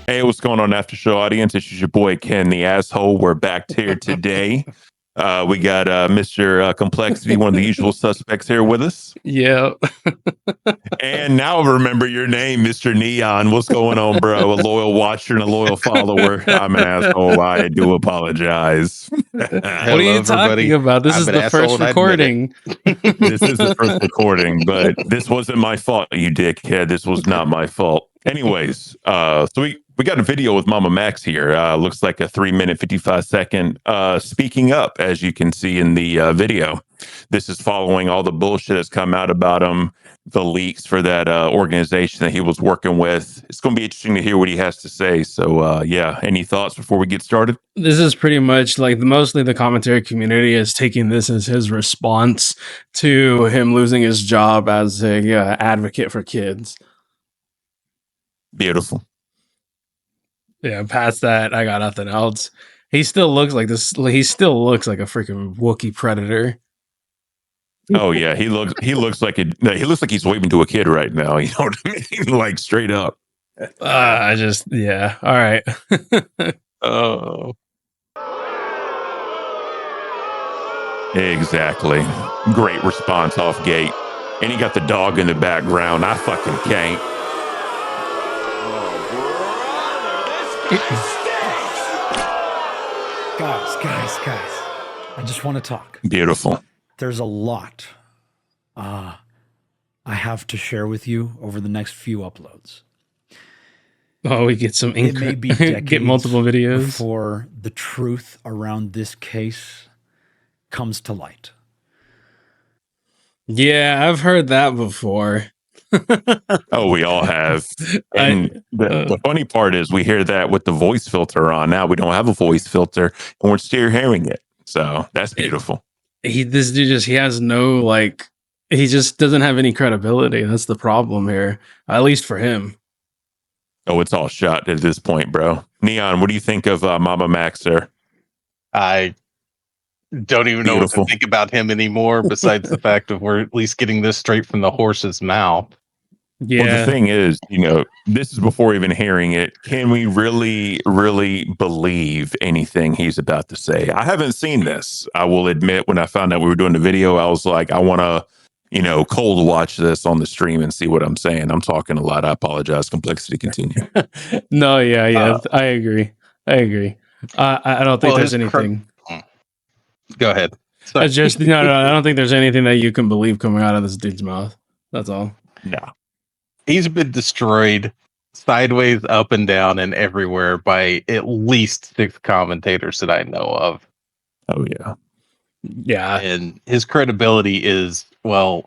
Hey, what's going on, After Show audience? It's your boy Ken, the asshole. We're back here today. We got Mr. Kmplxity, one of the usual suspects here with us. Yeah. And now remember your name, Mr. Neon. What's going on, bro? A loyal watcher and a loyal follower. I'm an asshole. I do apologize. What are you talking about? This is the first recording. This is the first recording, but this wasn't my fault, you dickhead. This was not my fault. Anyways, so we got a video with MamaMax here. Looks like a 3-minute, 55-second speaking up, as you can see in the video. This is following all the bullshit that's come out about him, the leaks for that organization that he was working with. It's going to be interesting to hear what he has to say. So, yeah, any thoughts before we get started? This is pretty much like mostly the commentary community is taking this as his response to him losing his job as a advocate for kids. Beautiful. Yeah, past that, I got nothing else. He still looks like this. He still looks like a freaking Wookiee predator. Oh yeah, he looks like he's waving to a kid right now. You know what I mean? Like straight up. Yeah. All right. Oh. Exactly. Great response off gate. And he got the dog in the background. I fucking can't. Guys. I just want to talk. Beautiful. There's a lot I have to share with you over the next few uploads. Oh, we get some It may be decades get multiple videos before the truth around this case comes to light. Yeah, I've heard that before. Oh, we all have. And the funny part is we hear that with the voice filter on. Now we don't have a voice filter and we're still hearing it. So that's beautiful. This dude he has no, he just doesn't have any credibility. That's the problem here, at least for him. Oh, it's all shot at this point, bro. Neon, what do you think of MamaMax, sir? I don't even know what to think about him anymore, besides the fact of we're at least getting this straight from the horse's mouth. Yeah. Well, the thing is, this is before even hearing it. Can we really, really believe anything he's about to say? I haven't seen this. I will admit, when I found out we were doing the video, I was like, I want to, cold watch this on the stream and see what I'm saying. I'm talking a lot. I apologize. Kmplxity, continue. No, yeah. I agree. I don't think there's anything. Go ahead. It's just no. I don't think there's anything that you can believe coming out of this dude's mouth. That's all. No. He's been destroyed sideways, up and down, and everywhere by at least 6 commentators that I know of. Oh, yeah. Yeah. And his credibility is, well,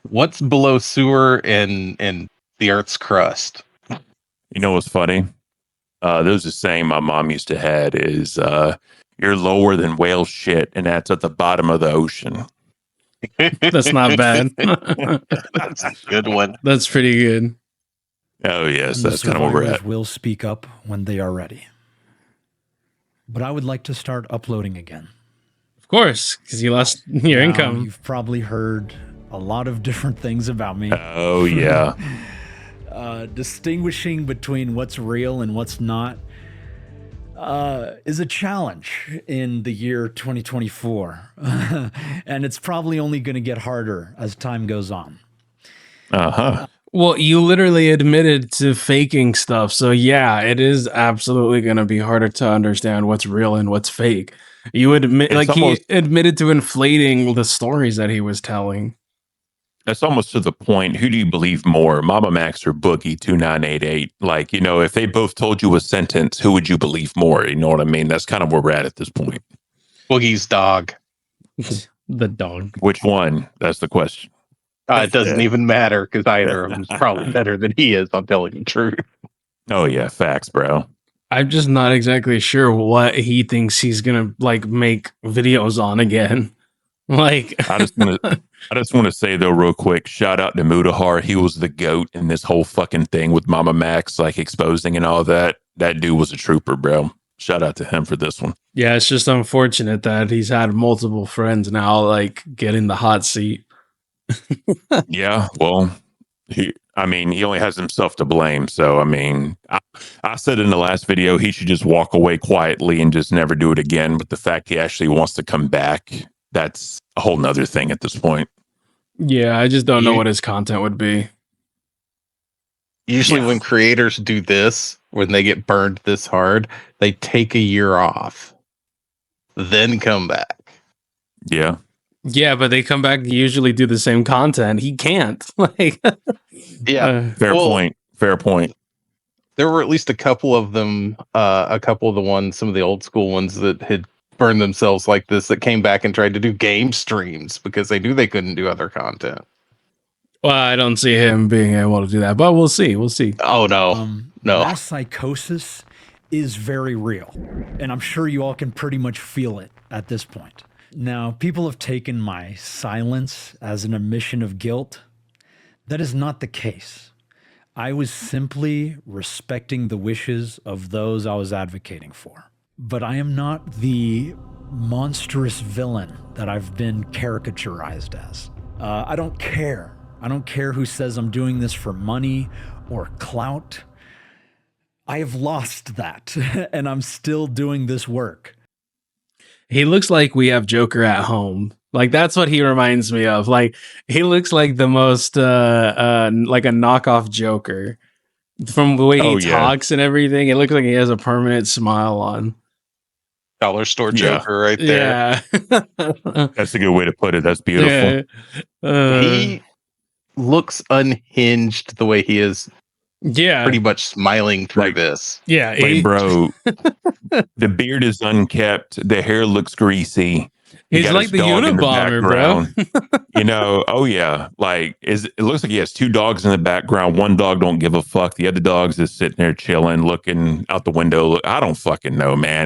what's below sewer and the Earth's crust? You know what's funny? There's a saying my mom used to have is, you're lower than whale shit, and that's at the bottom of the ocean. That's not bad. That's a good one. That's pretty good. Oh, yes. That's kind of where we're at. Will speak up when they are ready. But I would like to start uploading again. Of course, because you lost your income. You've probably heard a lot of different things about me. Oh, yeah. Distinguishing between what's real and what's not is a challenge in the year 2024. And it's probably only going to get harder as time goes on. Uh-huh. Well, you literally admitted to faking stuff. So yeah, it is absolutely going to be harder to understand what's real and what's fake. You admit, he admitted to inflating the stories that he was telling. That's almost to the point. Who do you believe more, MamaMax or Boogie 2988? If they both told you a sentence, who would you believe more? You know what I mean? That's kind of where we're at this point. Boogie's dog. The dog. Which one? That's the question. It doesn't even matter because either of them is probably better than he is. I'm telling you the truth. Oh yeah, facts, bro. I'm just not exactly sure what he thinks he's gonna make videos on again. I just want to say though, real quick, shout out to Mudahar. He was the GOAT in this whole fucking thing with MamaMax, exposing and all that. That dude was a trooper, bro. Shout out to him for this one. Yeah, it's just unfortunate that he's had multiple friends now, get in the hot seat. Yeah, well, I mean, he only has himself to blame. So, I mean, I said in the last video, he should just walk away quietly and just never do it again. But the fact he actually wants to come back, that's a whole nother thing at this point. Yeah, I just don't know what his content would be. Usually when creators do this, when they get burned this hard, they take a year off, then come back. Yeah. Yeah, but they come back to usually do the same content. He can't. Like, fair point. Fair point. There were at least a couple of them, a couple of the ones, some of the old school ones that had burned themselves like this that came back and tried to do game streams because they knew they couldn't do other content. Well, I don't see him being able to do that, but we'll see. We'll see. Oh, no. No. Mass psychosis is very real, and I'm sure you all can pretty much feel it at this point. Now, people have taken my silence as an admission of guilt. That is not the case. I was simply respecting the wishes of those I was advocating for. But I am not the monstrous villain that I've been caricaturized as. I don't care. I don't care who says I'm doing this for money or clout. I have lost that, and I'm still doing this work. He looks like We Have Joker at Home. Like, that's what he reminds me of. Like, he looks like the most, like a knockoff Joker. From the way he talks and everything, it looks like he has a permanent smile on. Dollar store Joker right there. Yeah. That's a good way to put it. That's beautiful. Yeah. He looks unhinged the way he is. Yeah. Pretty much smiling through this. Yeah. Like, bro, the beard is unkept. The hair looks greasy. He's like the Unabomber, bro. You know, oh yeah. Like, it looks like he has two dogs in the background. One dog don't give a fuck. The other dog's just sitting there chilling, looking out the window. I don't fucking know, man.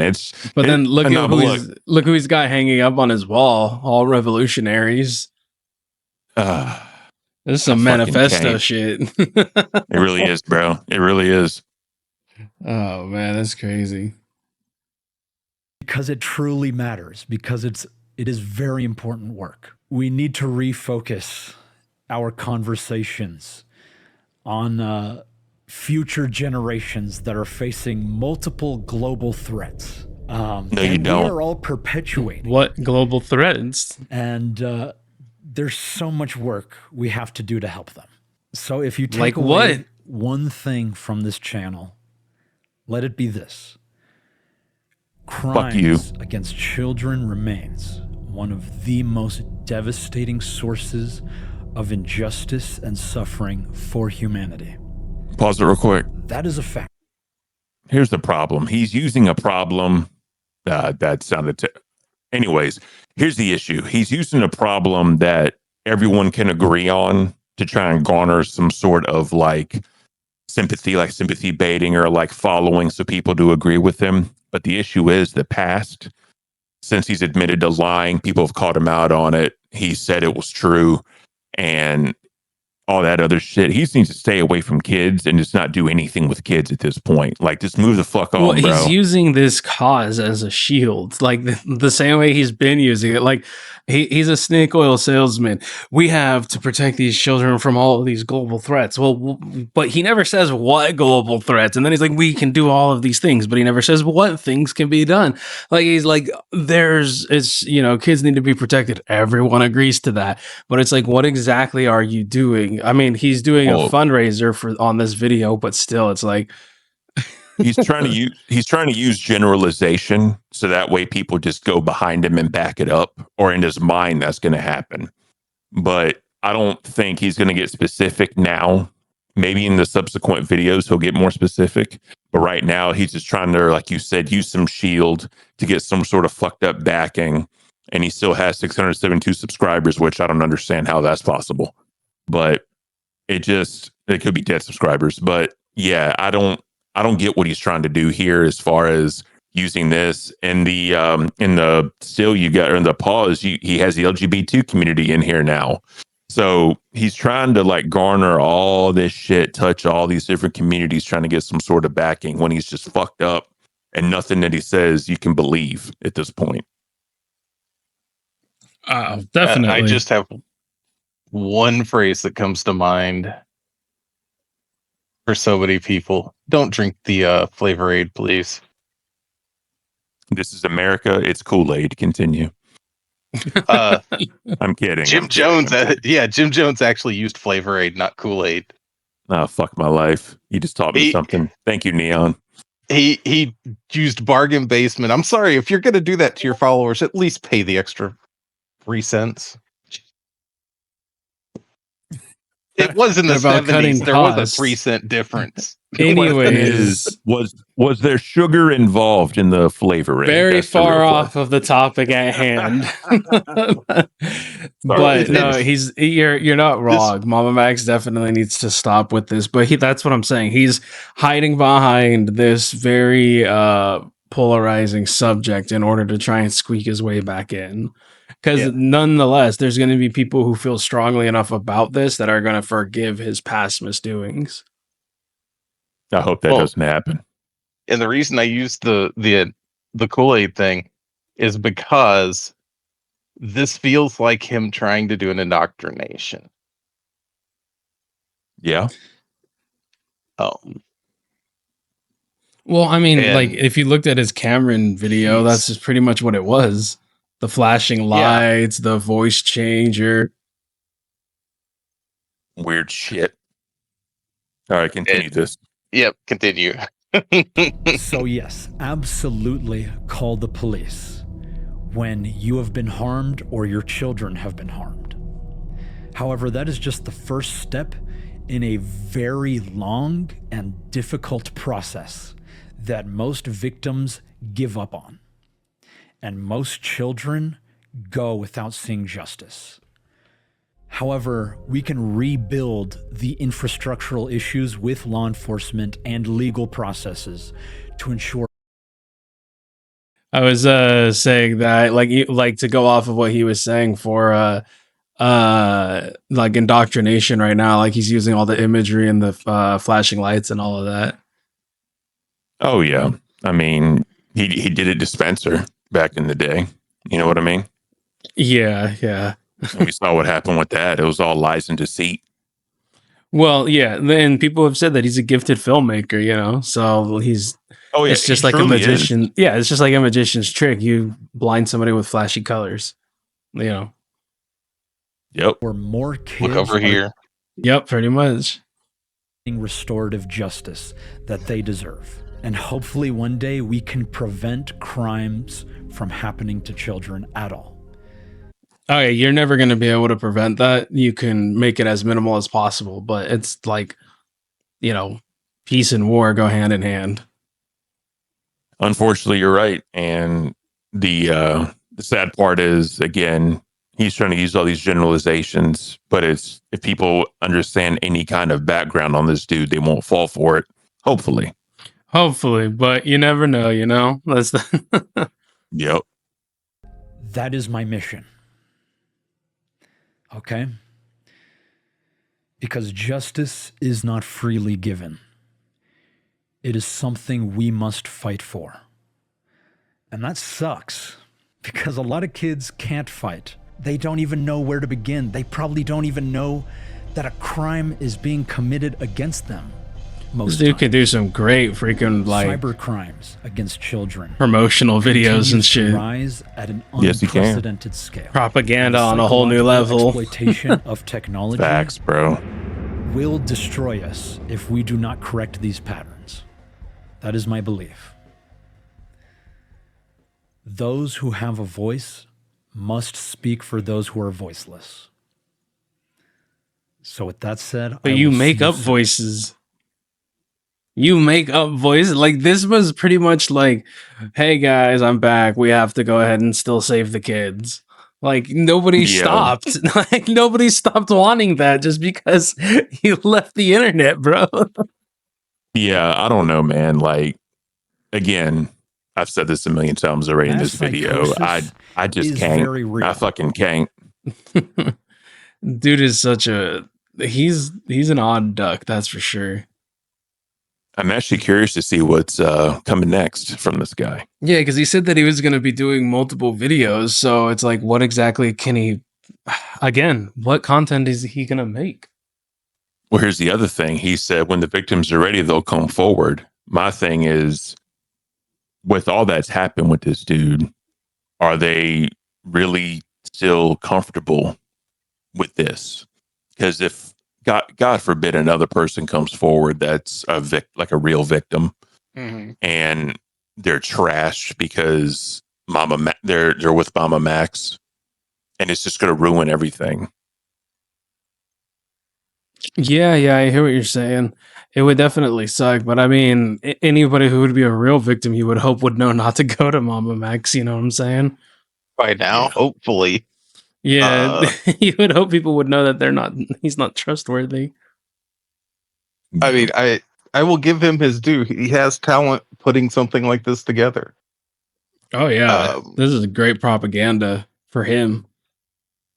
Then look who he's got hanging up on his wall. All revolutionaries. This is some manifesto shit. It really is, bro. It really is. Oh man, that's crazy. Because it truly matters. Because it is very important work. We need to refocus our conversations on future generations that are facing multiple global threats. No, you don't. We are all perpetuating. What global threats? And there's so much work we have to do to help them. So if you take like away one thing from this channel, let it be this. Crimes against children remains one of the most devastating sources of injustice and suffering for humanity. Pause it real quick. That is a fact. Here's the problem. He's using a problem that sounded... Anyways, here's the issue. He's using a problem that everyone can agree on to try and garner some sort of like sympathy baiting or like following so people do agree with him. But the issue is the past. Since he's admitted to lying, people have called him out on it. He said it was true and all that other shit. He needs to stay away from kids and just not do anything with kids at this point. Like, just move the fuck on, bro. He's using this cause as a shield, like the same way he's been using it. Like, he's a snake oil salesman. We have to protect these children from all of these global threats. Well, but he never says what global threats. And then he's like, we can do all of these things, but he never says what things can be done. Like, he's like, kids need to be protected. Everyone agrees to that. But it's like, what exactly are you doing? I mean, he's doing a fundraiser on this video, but still, it's like he's trying to use generalization so that way people just go behind him and back it up, or in his mind that's going to happen. But I don't think he's going to get specific now. Maybe in the subsequent videos he'll get more specific, but right now he's just trying to, like you said, use some shield to get some sort of fucked up backing, and he still has 672 subscribers, which I don't understand how that's possible. But it could be dead subscribers. But yeah, I don't get what he's trying to do here as far as using this. In the still you got, or in the pause, he has the LGBT community in here now. So he's trying to like garner all this shit, touch all these different communities, trying to get some sort of backing when he's just fucked up and nothing that he says you can believe at this point. Definitely. I just have one phrase that comes to mind for so many people. Don't drink the Flavor Aid, please. This is America. It's Kool-Aid. Continue. I'm kidding. Jim Jones actually used Flavor Aid, not Kool-Aid. Oh, fuck my life. You just taught me something. Thank you, Neon. He used bargain basement. I'm sorry, if you're going to do that to your followers, at least pay the extra 3 cents. It was in the 70s. There was a 3-cent difference. Anyways, was there sugar involved in the Flavor Aid? Very far off of the topic at hand. But no, you're not wrong. MamaMax definitely needs to stop with this. But that's what I'm saying. He's hiding behind this very polarizing subject in order to try and squeak his way back in. Because nonetheless, there's going to be people who feel strongly enough about this that are going to forgive his past misdoings. I hope that doesn't happen. And the reason I used the Kool-Aid thing is because this feels like him trying to do an indoctrination. Yeah. Well, I mean, like, if you looked at his Cameron video, that's just pretty much what it was. The flashing lights, the voice changer. Weird shit. All right, continue this. Yep, continue. So yes, absolutely call the police when you have been harmed or your children have been harmed. However, that is just the first step in a very long and difficult process that most victims give up on. And most children go without seeing justice. However, we can rebuild the infrastructural issues with law enforcement and legal processes to ensure. I was saying that, like to go off of what he was saying for like indoctrination right now, like he's using all the imagery and the flashing lights and all of that. Oh yeah, I mean he did a dispenser back in the day. You know what I mean? Yeah. And we saw what happened with that. It was all lies and deceit. Well, yeah, and people have said that he's a gifted filmmaker, you know, so he's... Oh, yeah, it's just like a magician. Is. Yeah, it's just like a magician's trick. You blind somebody with flashy colors, you know. Yep. Or more kids... Look over here. Yep, pretty much. ...restorative justice that they deserve. And hopefully one day we can prevent crimes from happening to children at all. Oh yeah, you're never going to be able to prevent that. You can make it as minimal as possible, but it's like, you know, peace and war go hand in hand. Unfortunately, you're right. And the sad part is, again, he's trying to use all these generalizations, but it's if people understand any kind of background on this dude, they won't fall for it. Hopefully. Hopefully, but you never know, you know? That's the Yep. That is my mission. Okay? Because justice is not freely given. It is something we must fight for. And that sucks, because a lot of kids can't fight. They don't even know where to begin. They probably don't even know that a crime is being committed against them. This dude can do some great freaking like cyber crimes against children, promotional videos and shit. Rise at an unprecedented scale. Propaganda on a whole new level. Exploitation of technology. Facts, bro. Will destroy us if we do not correct these patterns. That is my belief. Those who have a voice must speak for those who are voiceless. So with that said, but you make up voices. You make up voices. Like, this was pretty much like, hey guys, I'm back. We have to go ahead and still save the kids. Like, nobody stopped. Like, nobody stopped wanting that just because he left the internet, bro. Yeah, I don't know, man. Like, again, I've said this a million times already in this video. I just can't. I fucking can't. Dude is such a... He's an odd duck, that's for sure. I'm actually curious to see what's coming next from this guy. Yeah, because he said that he was going to be doing multiple videos. So it's like, what exactly can he... Again, what content is he going to make? Well, here's the other thing. He said, when the victims are ready, they'll come forward. My thing is, with all that's happened with this dude, are they really still comfortable with this? Because if God forbid another person comes forward that's like a real victim, and they're trashed because they're with MamaMax, and it's just going to ruin everything. Yeah, I hear what you're saying. It would definitely suck, but I mean, anybody who would be a real victim, you would hope would know not to go to MamaMax. You know what I'm saying? By now, hopefully. Yeah, you would hope people would know that he's not trustworthy. I mean, I will give him his due. He has talent putting something like this together. Oh yeah, this is great propaganda for him.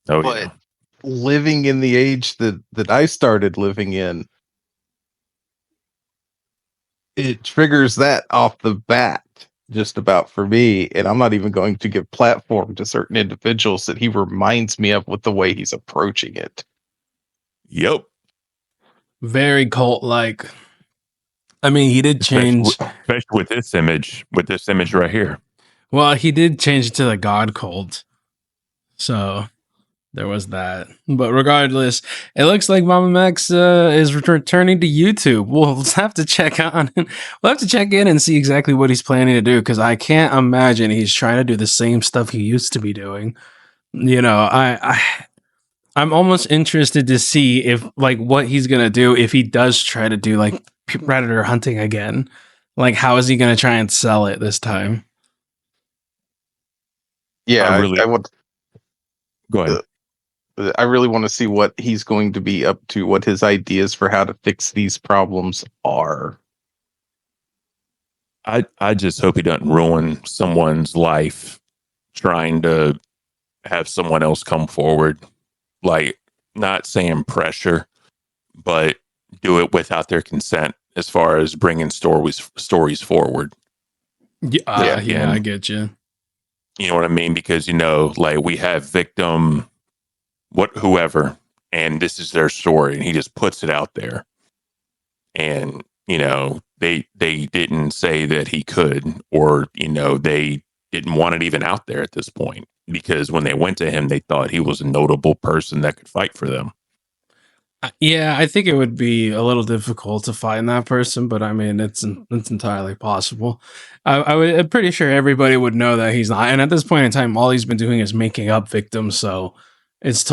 Oh but yeah. Living in the age that I started living in, it triggers that off the bat just about for me. And I'm not even going to give platform to certain individuals that he reminds me of with the way he's approaching it. Yep. Very cult-like. I mean, he did change, especially with this image right here. Well, he did change it to the God cult, so there was that. But regardless, it looks like MamaMax is returning to YouTube. We'll have to check on. We'll have to check in and see exactly what he's planning to do, because I can't imagine he's trying to do the same stuff he used to be doing. You know, I'm almost interested to see if, like, what he's gonna do if he does try to do like predator hunting again. Like, how is he gonna try and sell it this time? Yeah, I would go ahead. I really want to see what he's going to be up to, what his ideas for how to fix these problems are. I just hope he doesn't ruin someone's life trying to have someone else come forward. Like, not saying pressure, but do it without their consent as far as bringing stories forward. Yeah, I get you. You know what I mean? Because, you know, like, we have victim, whoever, and this is their story, and he just puts it out there. And, you know, they didn't say that he could, or, you know, they didn't want it even out there at this point, because when they went to him, they thought he was a notable person that could fight for them. Yeah, I think it would be a little difficult to find that person, but I mean, it's entirely possible. I'm pretty sure everybody would know that he's not. And at this point in time, all he's been doing is making up victims. So it's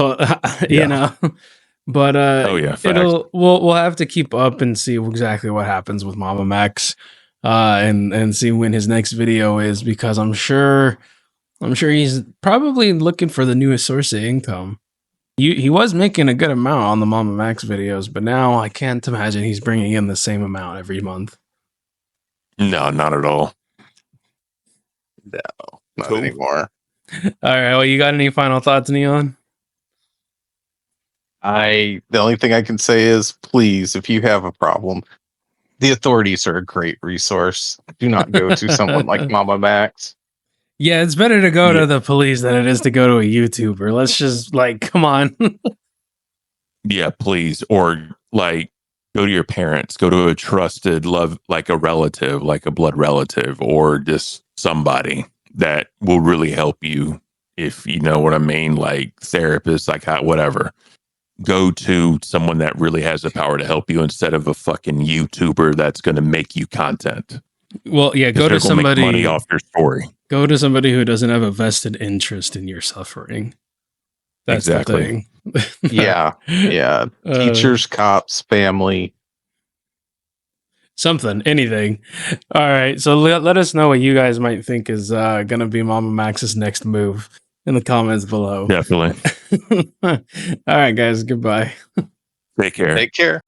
you know. But we'll have to keep up and see exactly what happens with MamaMax, and see when his next video is, because I'm sure he's probably looking for the newest source of income. He was making a good amount on the MamaMax videos, but now I can't imagine he's bringing in the same amount every month. No, not at all. No, not anymore. All right. Well, you got any final thoughts, Neon? The only thing I can say is, please, if you have a problem, the authorities are a great resource. Do not go to someone like MamaMax. Yeah, it's better to go to the police than it is to go to a YouTuber. Let's just, like, come on. Yeah, please. Or, like, go to your parents, go to a trusted like a relative, like a blood relative, or just somebody that will really help you, if you know what I mean, like therapist, like whatever. Go to someone that really has the power to help you, instead of a fucking YouTuber that's going to make you content. Well, yeah, go to somebody, make money off your story. Go to somebody who doesn't have a vested interest in your suffering. That's exactly the thing. Yeah. Teachers, cops, family. Something, anything. All right. So let us know what you guys might think is going to be MamaMax's next move in the comments below. Definitely. All right, guys. Goodbye. Take care. Take care.